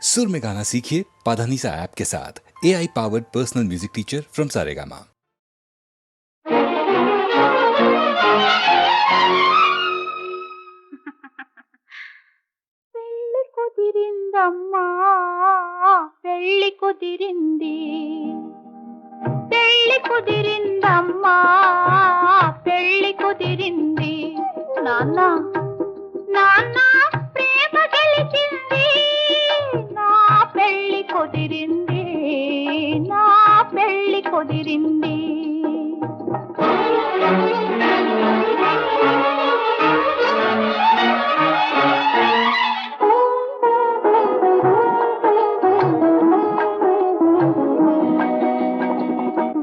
सुर में गाना सीखिए पाधानीसा ऐप के साथ। AI powered personal music teacher from Saregama. పెళ్లి కుదిరిందమ్మా, పెళ్లి కుదిరింది, పెళ్లి కుదిరిందమ్మా, పెళ్లి కుదిరింది. నాన్న నాన్న ప్రేమ గెలిచింది, నా పెళ్లి కుదిరింది, నా పెళ్లి కుదిరింది.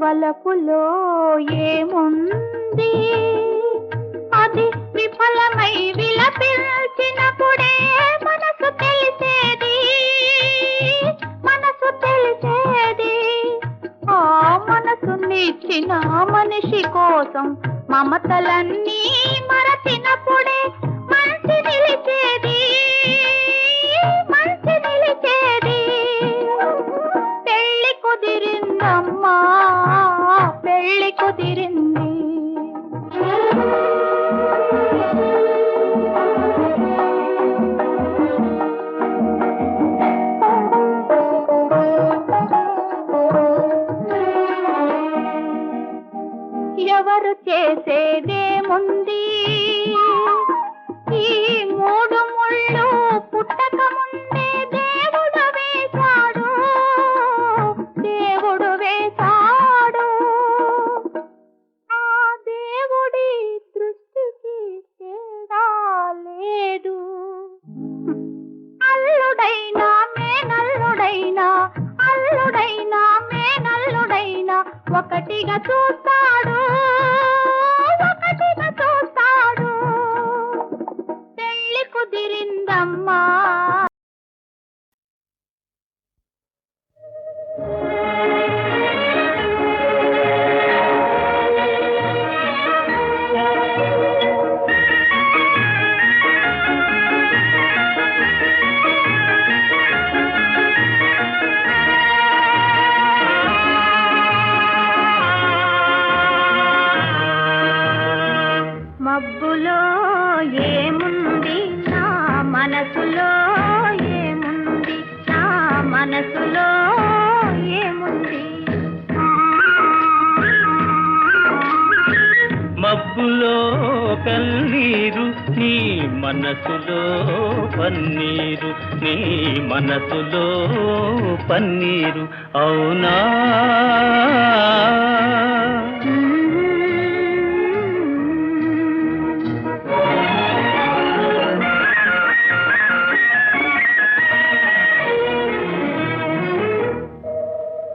వలపులో ఏముంది, అది విఫలమై విలపించినప్పుడే మనసు తెలిసేది, మనసు తెలిసేది. ఆ మనసునిచ్చిన మనిషి కోసం మమతలన్నీ మరచినప్పుడే మంచి నిలిచేది, మంచి నిలిచేది. పెళ్లి కుదిరిందమ్మా, పెళ్లి కుదిరింది. ఎవరు చేసేదేముంది, ఈ మూడు ముళ్ళు పుట్టక ముందే దేవుడు వేశాడు, దేవుడు వేశాడు. ఆ దేవుడి దృష్టికి తేడా లేదు. అల్లుడైనా మేనల్లుడైనా, అల్లుడైనా మేనల్లుడైనా ఒకటిగా చూస్తాడు, ఒకటిగా చూస్తాడు. పెళ్లి కుదిరిందమ్మా. మబ్బులో ఏముంది, నా మనసులో ఏముంది, నా మనసులో ఏముంది. మబ్బులో కన్నీరు, నీ మనసులో పన్నీరు, నీ మనసులో పన్నీరు. అవునా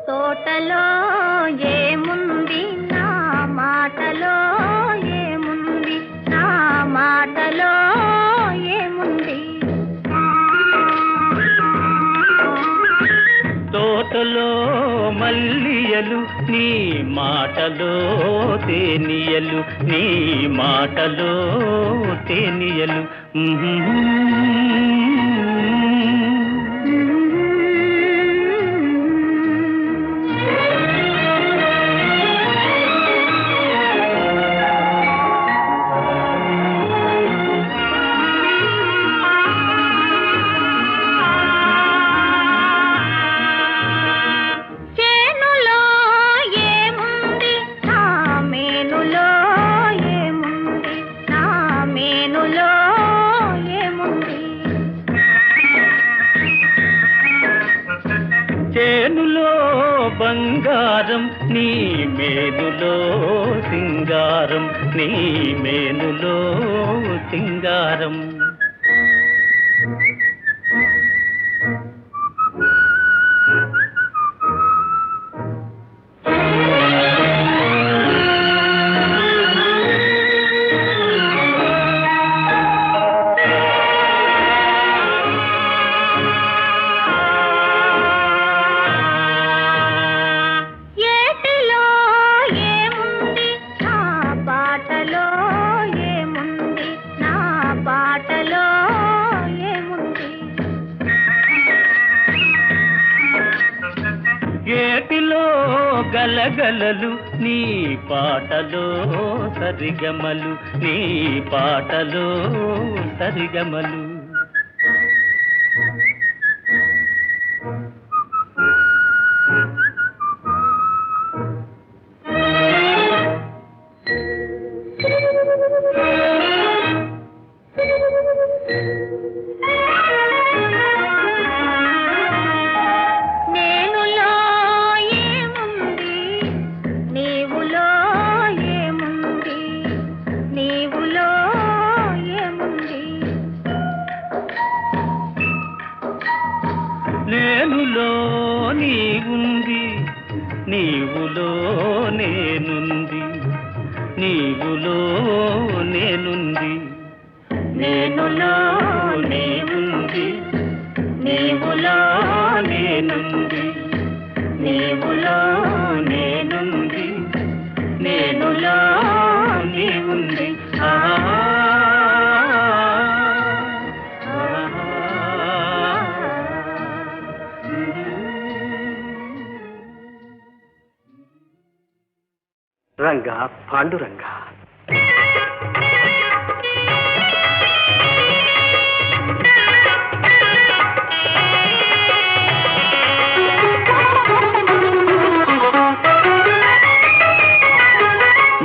తోటలో ఏముంది, నా మాటలో ఏముంది, నా మాటలో ఏముంది. తోటలో మల్లియలు, నీ మాటలో తేనియలు, నీ మాటలో తేనియలు. చేనులో ఏముంది, నా మేనులో ఏముంది, నా మేనులో ఏముంది. చేనులో బంగారం, నీ మేనులో సింగారం, నీ మేనులో సింగారం. ఏటిలో ఏముంది, నా పాటలో ఏముంది, నా పాట గలగలలు నీ పాటలో సరిగమలు, నీ పాటలో సరిగమలు. నేనులో నీవుంది, నీవులో నేనుంది, నీవులో నేనుంది. నేనులో నీవుంది, నీవులో నేనుంది, నీవులో నేనుంది, నేనులో నీవుంది. రంగా పాండురంగా,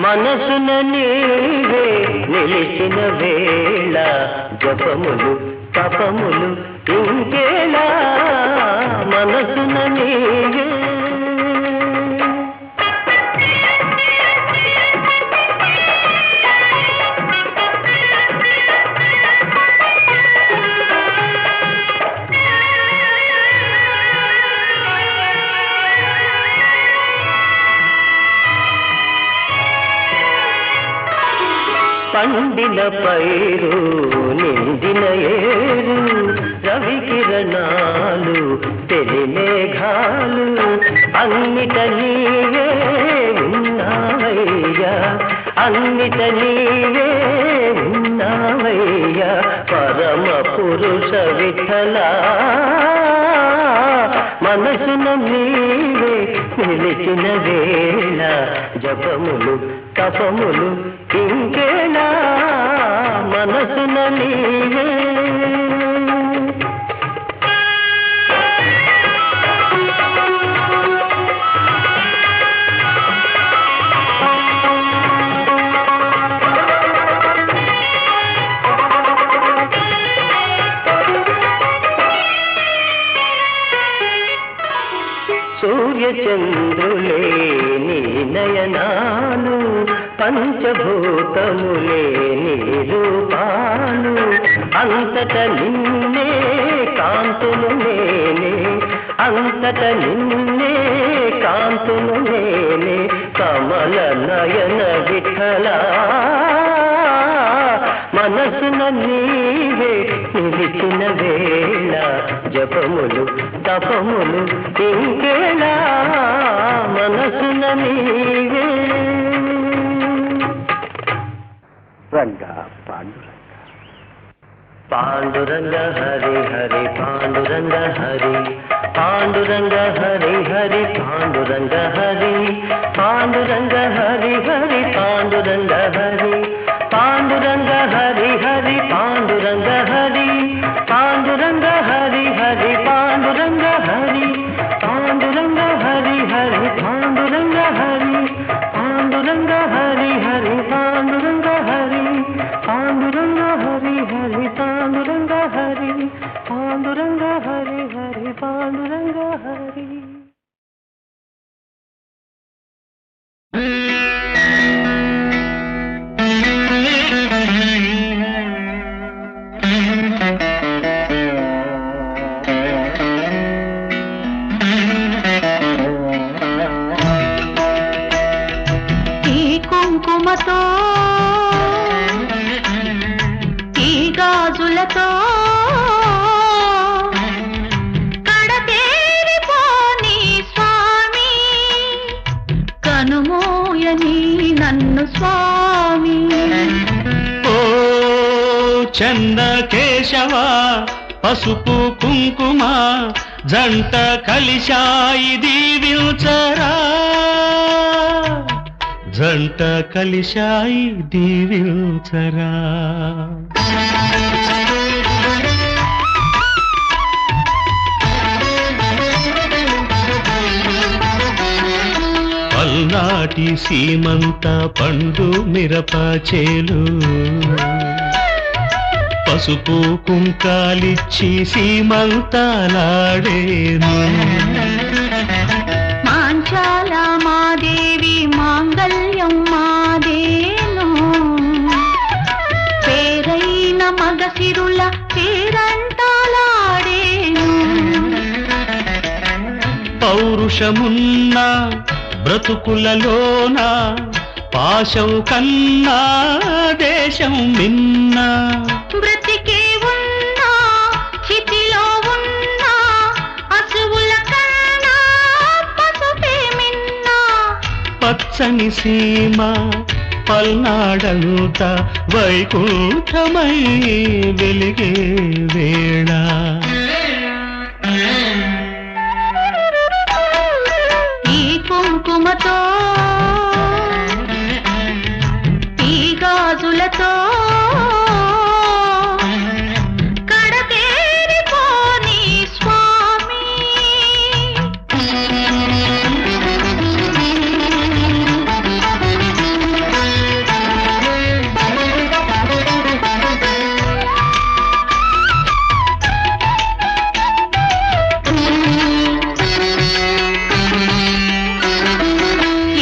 మనసున నీవే నిలిచిన వేళ జపములు తపములు ఇంకేలా, మనసున నీవే పండిన పైరు నిండిన ఏరు, రవి కిరణాలు తెలి మేఘాలు, అన్నిట నీవే ఉన్నావయ్యా, అన్నిట నీవే ఉన్నావయ్యా, పరమ పురుష విఠలా, మనసున నీవే నిలిచిన వేళ జపములు తపములు ఇంకేలా, మనసున నీవే. సూర్యచంద్రులే నీ నయనాలు, పంచభూతములే నీ రూపాలు, అంతట నిన్నే కాంతులు నేనే, అంతట నిన్నే కాంతులు నేనే, కమల నయన విఠలా, మనసున నీవే నిలిచిన వేళ జపములు తపములు ఇంకేలా, మనసున నీవే. రంగా పాండురంగా, పాండురంగ హరి హరి పాండురంగ హరి, పాండురంగ హరి హరి పాండురంగ హరి, పాండురంగ హరి హరి పాండురంగ హరి, పాండురంగ హరి హరి పాండురంగ హరి, పాండురంగ హరి హరి పాండురంగ హరి, పాండురంగ హరి హరి పాండురంగ హరి, పాండురంగ హరి హరి పాండురంగ హరి, పాండురంగ హరి హరి పాండురంగ హరి, పాండురంగ హరి హరి పాండురంగ హరి. కుంకుమతో ఈ గాజులతో కడతేరిపోని స్వామి, కనుమోయని నన్ను స్వామి. ఓ చంద కేశవ పసుపు కుంకుమ జంట కలిశాయి దీవించరా జంట కలిశాయి దీవించరా పల్నాటి సీమంత పండు మిరప చేలు పసుపు కుంకాలిచ్చి సీమంతాలాడేను మాంచాల మాదేవి మాంగళ్యం మాదేను పేరైన మగసిరుల పేరంటాలాడేను పౌరుషమున్న బ్రతుకులలోన పాశం కన్నా దేశం మిన్న బ్రతికే ఉన్నా చితిలో ఉన్నా అసువుల కన్నా పసుపే మిన్నా పచ్చని సీమ పల్నాడంత వైకుంఠమై వెలిగే వేళ ఈ కుంకుమతో ఈ గాజులతో కడతేరిపోని స్వామి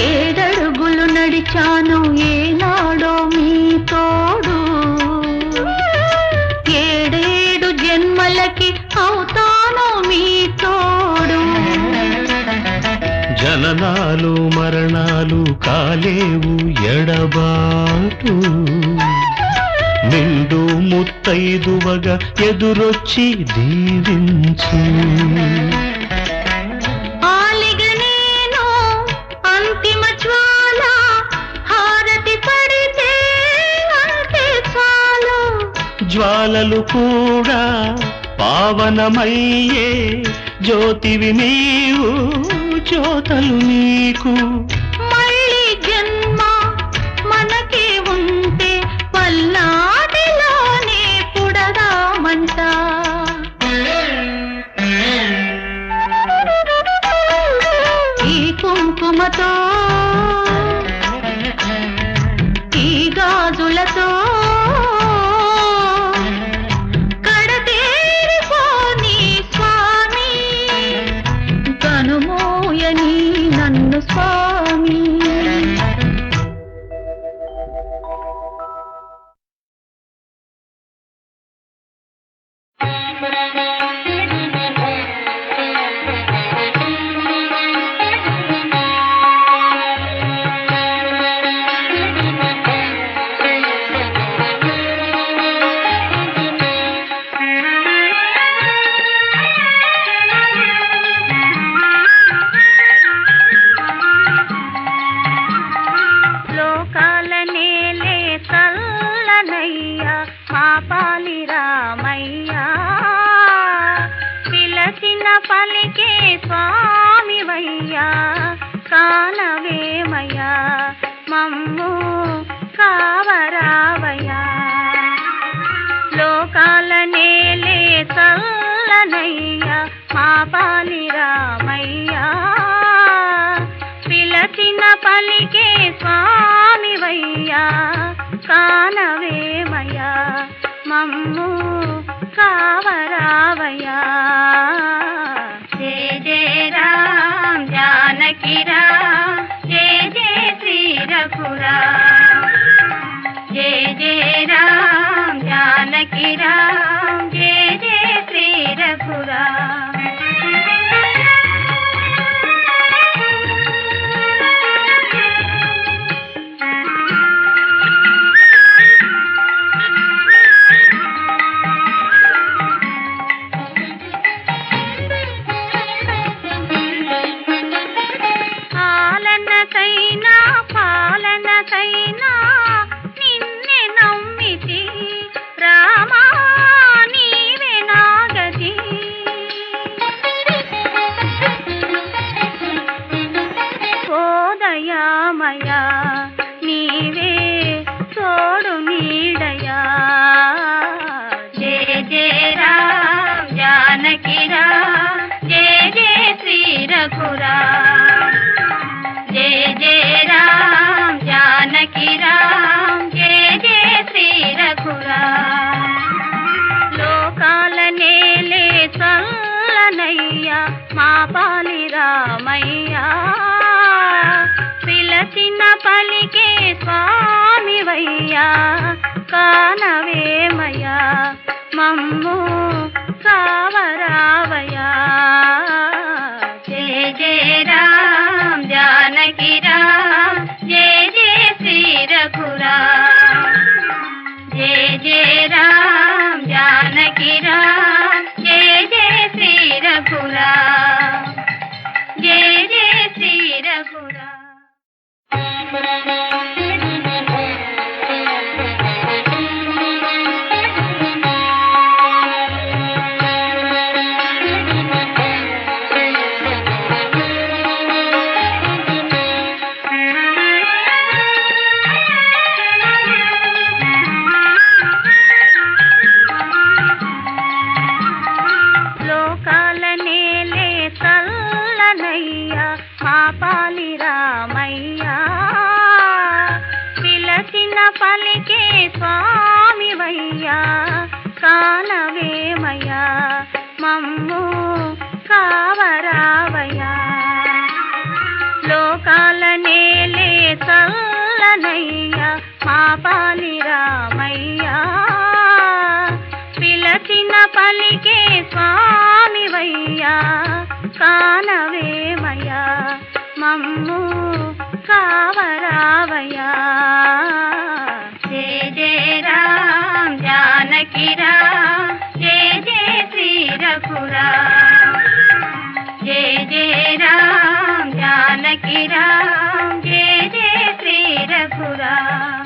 ఏడడుగులు నడిచాను ఏనాడో మీ తోడు ఏడేడు జన్మలకి అవుతాను మీ తోడు జననాలు మరణాలు కాలేవు ఎడబాటు నిండు ముత్తైదువగా ఎదురొచ్చి దీవించు ఆలిగ నేను అంతిమ జ్వాల హారతి పడితే అంతే చాలు జ్వాలలు కూడా పావనమయ్యే జ్యోతివి నీవు జ్యోతలు నీకు మళ్ళీ జన్మ మనకే ఉంటే పల్నాటిలోనే పుడదామంట ఈ కుంకుమతో ఈ గాజులతో కడతేరిపోని స్వామి కనుమోయని నన్ను స్వామి లోకాల నేలే చల్లనయ్యా మా పాలి రామయ్యా పిలచిన పలికే స్వామివయ్యా కానవేమయ్యా మమ్ము కావరావయ్యా లోకాల నేలే చల్లనయ్యా మా పాలి రామయ్యా పిలచిన పలికే స్వామివయ్యా కానవేమయ్యా మమ్ము కావరావయ్యా జయ జయ రామ్ జానకి రామ్ జయ జయ శ్రీ రఘురామ్ జయ జయ రామ్ జానకి రామ్ జయ జయ శ్రీ రఘురామ్ పాలనకైనా నిన్నే నమ్మితి రామా जय जय श्री रघुराम जय जय राम जानकी राम जय जय श्री रघुराम లోకాల నేలే చల్లనయ్యా మా పాలి రామయ్యా పిలచిన పలికే స్వామివయ్యా కానవేమయ్యా మమ్ము కావరావయ్యా జయ జయ రామ जानकी राम जय जय श्री रघुराम जय जय राम जानकी राम जय जय श्री रघुराम जय जय श्री रघुराम పలికే స్వామివయ్యా కానవేమయ్యా మమ్ము కావరావయ్యా లోకాల నేలే చల్లనయ్యా మా పాలి రామయ్యా పిలచిన పలికే స్వామివయ్యా కానవేమయ్యా మమ్ము కావరావయ్యా जय जय राम जानकी राम जय जय श्री रघुराम जय जय राम जानकी राम जय जय श्री रघुराम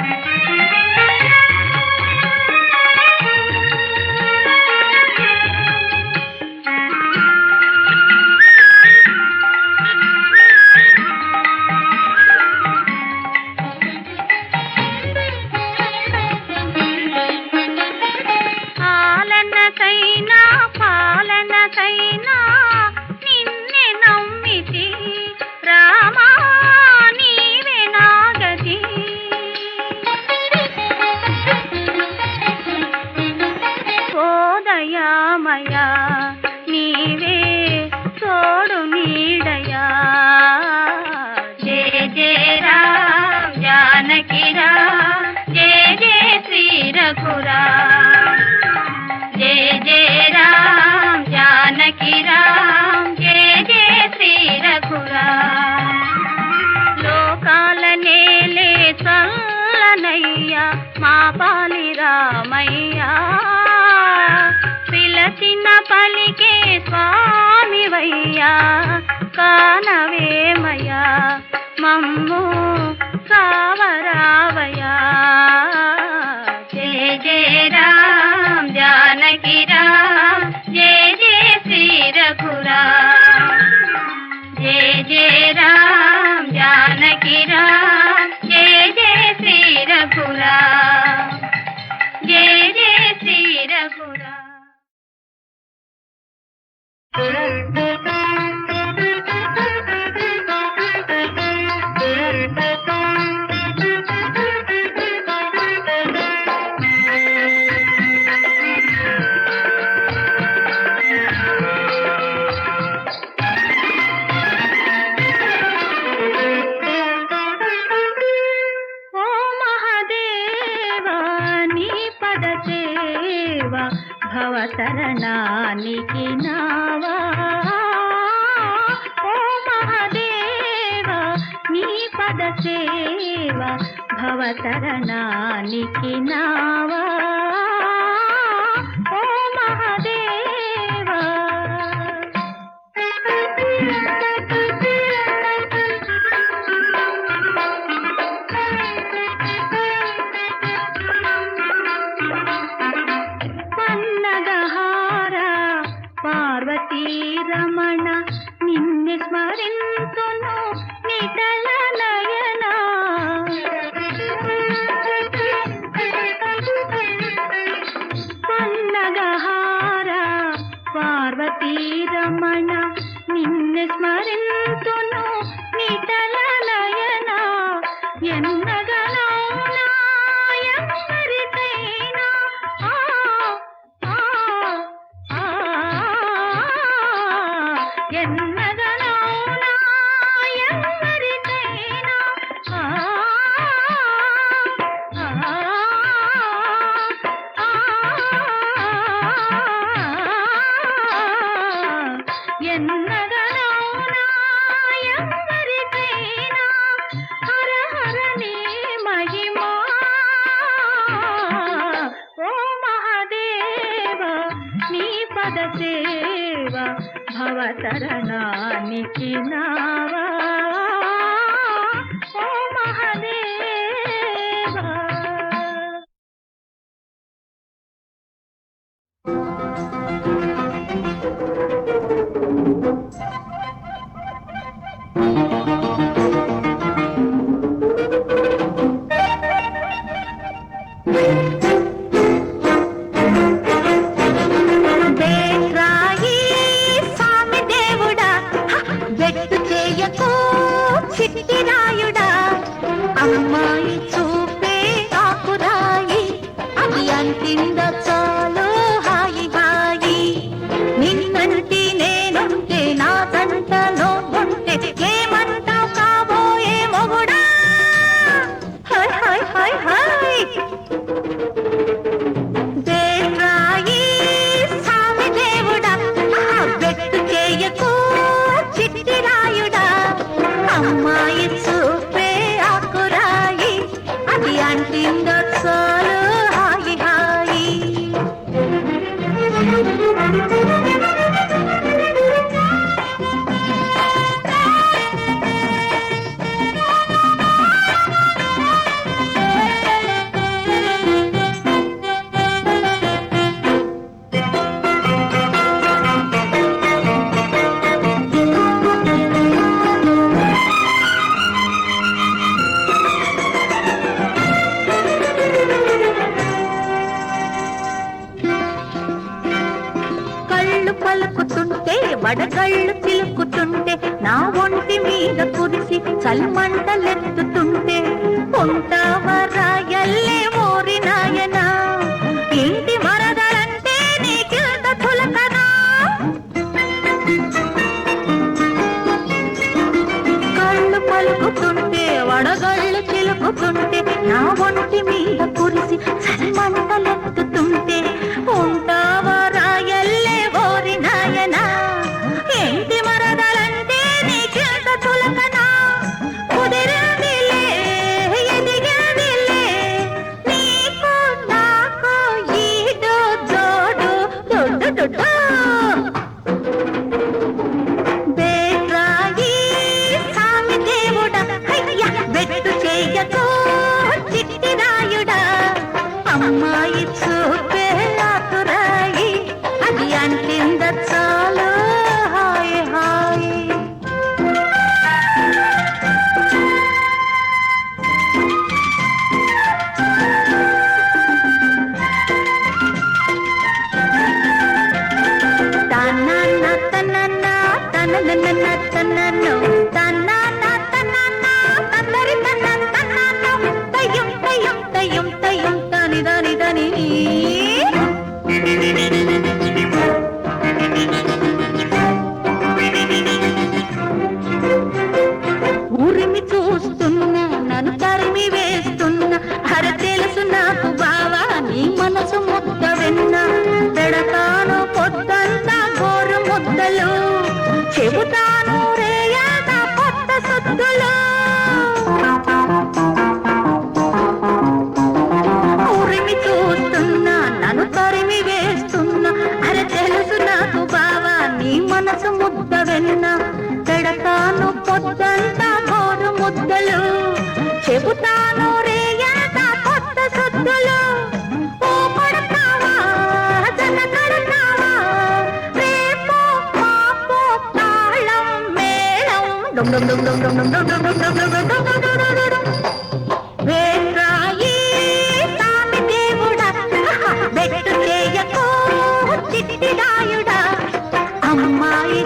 जानकी राम जय जय श्री रघुराम जय जय राम जानकी राम जय जय श्री रघुराम లోకాల నేలే చల్లనయ్యా మా పాలి రామయ్యా పిలచిన పలికే స్వామివయ్యా కానవేమయ్యా మమ్ము కావరావయ్యా जय जय राम जानकी राम जय जय श्री रघुराम जय जय राम जानकी राम जय जय श्री रघुराम जय जय श्री रघुराम భవతరణానికి నావా ఓ మహాదేవ నీ పద సేవ భవతరణానికి నావా ఓ మహాదేవ రమణ నిన్ను స్మరింతును నిటల నయన పన్నగహార పార్వతీ రమణ నిన్ను స్మరింతును నిటల నయన ఎన్నగనౌనా ఎవరికైనా ఎన్నగనౌనా ఎవరికైనా ఎన్నగనౌనా ఎవరికైనా హర హర నీ మహిమా ఓ మహాదేవ నీ పద సేవ భవతరణానికి నావా ఓ మహాదేవ. బేట్రాయి స్వామి దేవుడా బెట్టు చేయకు చిట్టి రాయుడా అమ్మాయి చూపే ఆకురాయి అది అంటింద చాలు హాయి హాయి నిన్నంటి నేనుంటే నా తంట నోగుంటే ఏమంటావు కాబోయే మొగుడా hi hi hi hi. Betrayi స్వామి దేవుడా బెట్టు చేయకు చిట్టి రాయుడా అమ్మాయి చూపే ఆకురాయి అది అంటిందో చాలు హాయి హాయి. కళ్ళు పలుకుతుంటే వడగళ్ళు చిలుకుతుంటే నా ఒంటి మీద కురిసి చల్మంటలెత్తుతుంటే ఉంటావరాయల్లే మోరి నాయనా ఇంటి మరదలంటే నీకెంత తులకనా. కళ్ళు పలుకుతుంటే వడగళ్ళు చిలుకుతుంటే నా ఒంటి మీద కురిసి చల్మంటలెత్తుతుంటే ఉంటావరాయల్లే ఓరి నాయనా ఇంటి మరదలంటే నీకెంత తులకనా. కుదిరిందిలే ఎదిగిందిలే నీకు నాకు ఈడు జోడు దొడ్డు దొడ్డు. బేట్రాయి స్వామి దేవుడా బెట్టు చేయకు చిట్టి రాయుడా అమ్మాయి చూపే ఆకురాయి అది అంటింద చాలు హాయ్ హాయ్. తనన్న తనన్న తనన్న తనన్నో తనన్న తనన్న తన్నరి తనన్న తనన్నో తయ్యం తయ్యం తయ్యం తయ్యం తని దని దని. ఉరిమి చూస్తున్నా నన్ను తరిమి వేస్తున్నా హర తెలుసు నాకు బావా నీ మనసు ముద్ద విన్నా పెడతాను పొద్దంతా గోరు ముద్దలు చెబుతాను రేయాట కొత్త సుద్దులు. ఉరిమి చూస్తున్నా నన్ను తరిమి వేస్తున్నా హర తెలుసు నాకు బావా నీ మనసు ముద్ద విన్నా పెడతాను పొద్దంతా గోరు ముద్దలు చెబుతాను రేయాట కొత్త సుద్దులు. ఓ పడతావా జన కడతావా రేపో పాపో తాళం మేళం డుమ్ డుమ్ డుమ్ డుమ్ డుమ్ డుమ్ డుమ్ డుమ్ డుమ్ డుమ్ డుమ్ డుమ్ డుమ్ డుమ్ డుమ్. బేట్రాయి స్వామి దేవుడా బెట్టు చేయకు చిట్టి రాయుడా అమ్మ అమ్మాయి